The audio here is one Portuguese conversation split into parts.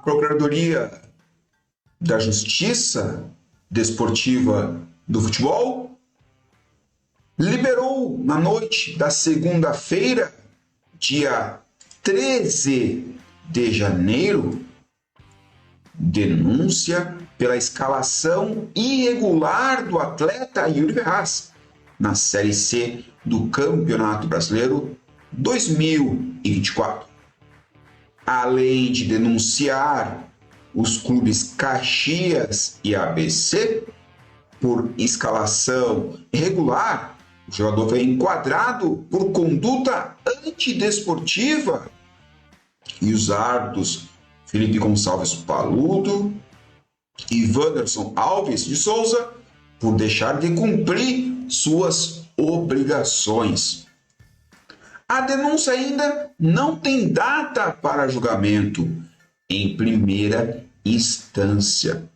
Procuradoria da Justiça Desportiva do Futebol liberou na noite da segunda-feira, dia 13 de janeiro, denúncia pela escalação irregular do atleta Yuri Ferraz na Série C do Campeonato Brasileiro 2024. Além de denunciar os clubes Caxias e ABC por escalação irregular, o jogador foi enquadrado por conduta antidesportiva e os árbitros Felipe Gonçalves Paludo e Wanderson Alves de Souza por deixar de cumprir suas obrigações. A denúncia ainda não tem data para julgamento em primeira instância.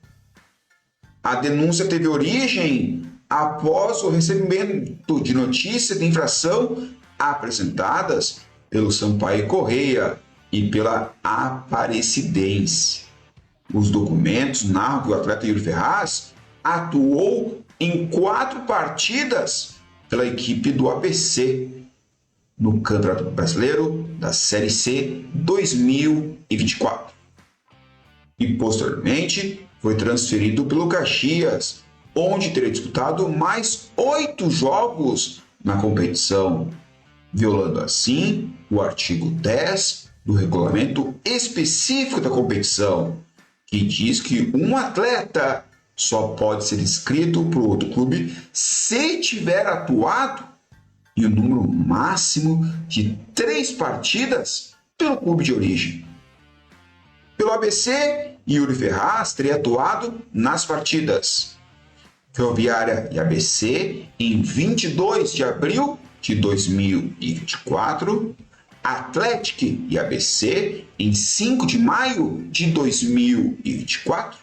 A denúncia teve origem após o recebimento de notícias de infração apresentadas pelo Sampaio Correia e pela Aparecidense. Os documentos narram que o atleta Yuri Ferraz atuou em 4 partidas pela equipe do ABC no Campeonato Brasileiro da Série C 2024. E posteriormente foi transferido pelo Caxias, onde teria disputado mais 8 jogos na competição, violando assim o artigo 10 do regulamento específico da competição, que diz que um atleta só pode ser inscrito para o outro clube se tiver atuado em um número máximo de 3 partidas pelo clube de origem. Pelo ABC, Yuri Ferraz teria atuado nas partidas Ferroviária e ABC em 22 de abril de 2024, Atlético e ABC em 5 de maio de 2024,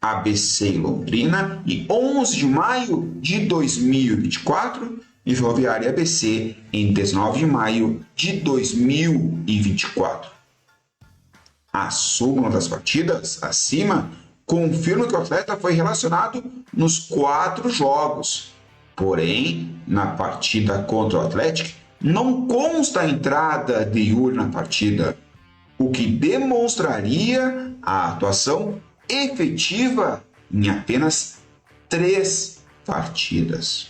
ABC e Londrina em 11 de maio de 2024 e Ferroviária e ABC em 19 de maio de 2024. A súmula das partidas acima confirma que o atleta foi relacionado nos 4 jogos. Porém, na partida contra o Atlético, não consta a entrada de Yuri na partida, o que demonstraria a atuação efetiva em apenas 3 partidas.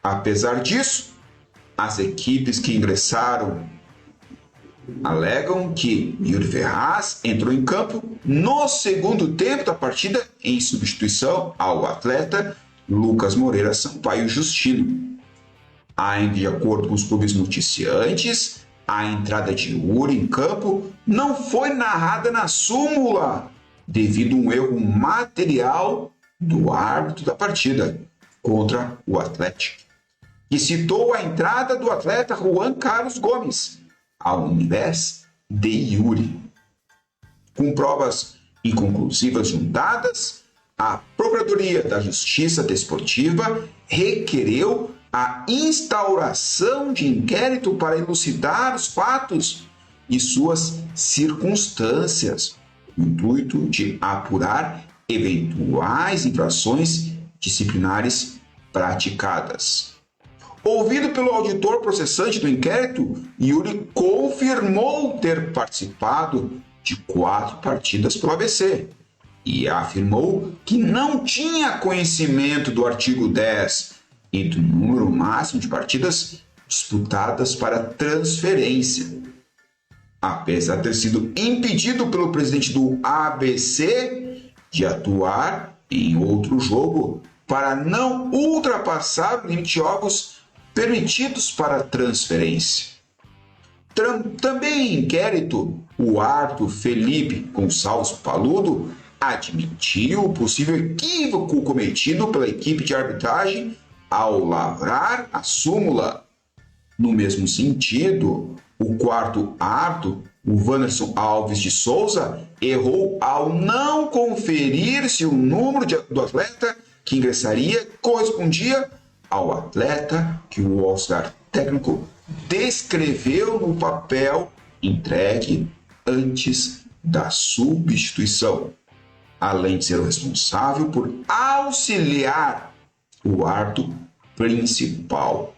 Apesar disso, as equipes que ingressaram alegam que Yuri Ferraz entrou em campo no segundo tempo da partida em substituição ao atleta Lucas Moreira Sampaio Justino. Ainda de acordo com os clubes noticiantes, a entrada de Yuri em campo não foi narrada na súmula devido a um erro material do árbitro da partida contra o Atlético, que citou a entrada do atleta Juan Carlos Gomes ao invés de Yuri. Com provas inconclusivas juntadas, a Procuradoria da Justiça Desportiva requereu a instauração de inquérito para elucidar os fatos e suas circunstâncias, no intuito de apurar eventuais infrações disciplinares praticadas. Ouvido pelo auditor processante do inquérito, Yuri confirmou ter participado de 4 partidas pelo ABC e afirmou que não tinha conhecimento do artigo 10 e do número máximo de partidas disputadas para transferência. Apesar de ter sido impedido pelo presidente do ABC de atuar em outro jogo para não ultrapassar o limite de jogos permitidos para transferência. Também em inquérito, o árbitro Felipe Gonçalves Paludo admitiu o possível equívoco cometido pela equipe de arbitragem ao lavrar a súmula. No mesmo sentido, o 4º árbitro, o Wanderson Alves de Souza, errou ao não conferir se o número do atleta que ingressaria correspondia ao atleta que o auxiliar técnico descreveu no papel entregue antes da substituição, além de ser o responsável por auxiliar o árbitro principal.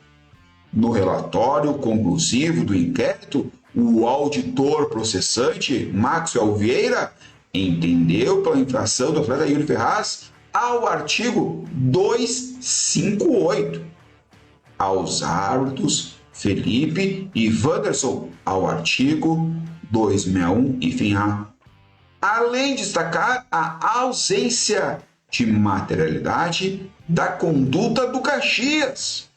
No relatório conclusivo do inquérito, o auditor processante, Maxwell Vieira, entendeu pela infração do atleta Yuri Ferraz ao artigo 258, aos árbitros Felipe e Wanderson ao artigo 261, enfim, além de destacar a ausência de materialidade da conduta do Caxias,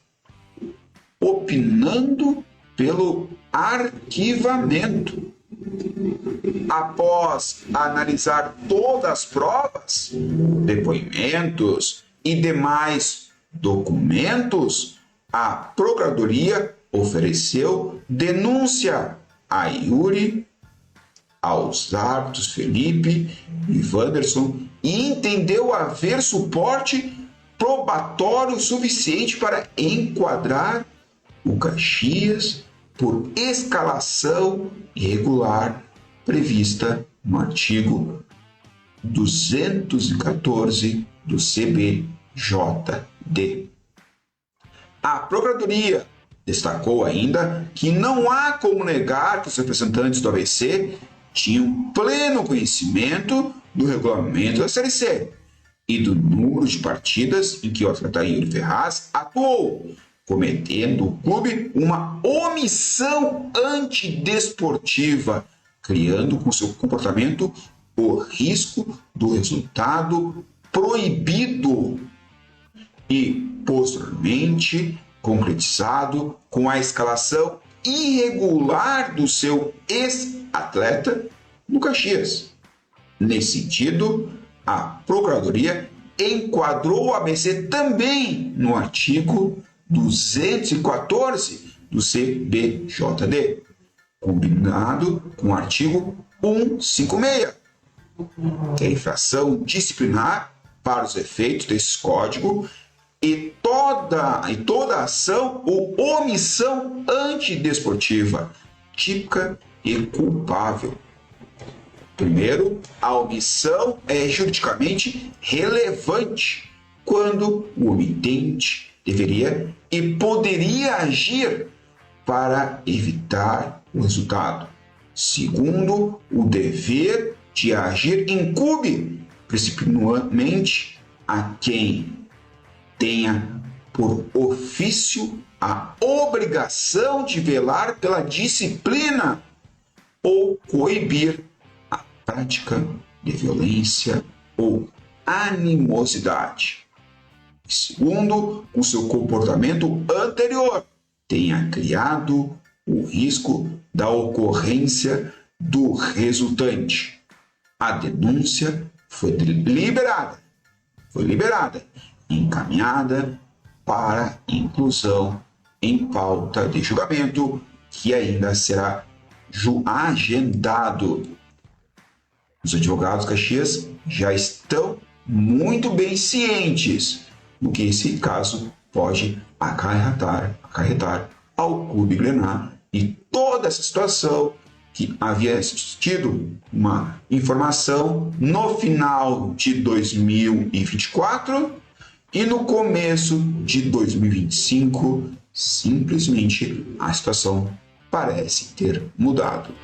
opinando pelo arquivamento. Após analisar todas as provas, depoimentos e demais documentos, a Procuradoria ofereceu denúncia a Yuri, aos árbitros Felipe e Wanderson e entendeu haver suporte probatório suficiente para enquadrar o Caxias por escalação irregular prevista no artigo 214 do CBJD. A Procuradoria destacou ainda que não há como negar que os representantes do ABC tinham pleno conhecimento do regulamento da Série C e do número de partidas em que o atleta Yuri Ferraz atuou, cometendo o clube uma omissão antidesportiva, criando com seu comportamento o risco do resultado proibido e, posteriormente, concretizado com a escalação irregular do seu ex-atleta no Caxias. Nesse sentido, a Procuradoria enquadrou o ABC também no artigo 214 do CBJD, combinado com o artigo 156, que é a infração disciplinar para os efeitos desse código e toda ação ou omissão antidesportiva típica e culpável. Primeiro, a omissão é juridicamente relevante quando o omitente deveria e poderia agir para evitar o resultado. Segundo, o dever de agir incumbe principalmente a quem tenha por ofício a obrigação de velar pela disciplina ou coibir a prática de violência ou animosidade. Segundo, o seu comportamento anterior tenha criado o risco da ocorrência do resultante. A denúncia foi liberada, encaminhada para inclusão em pauta de julgamento, que ainda será agendado. Os advogados Caxias já estão muito bem cientes do que esse caso pode acarretar ao Clube Grená e toda essa situação que havia tido uma informação no final de 2024 e no começo de 2025, simplesmente a situação parece ter mudado.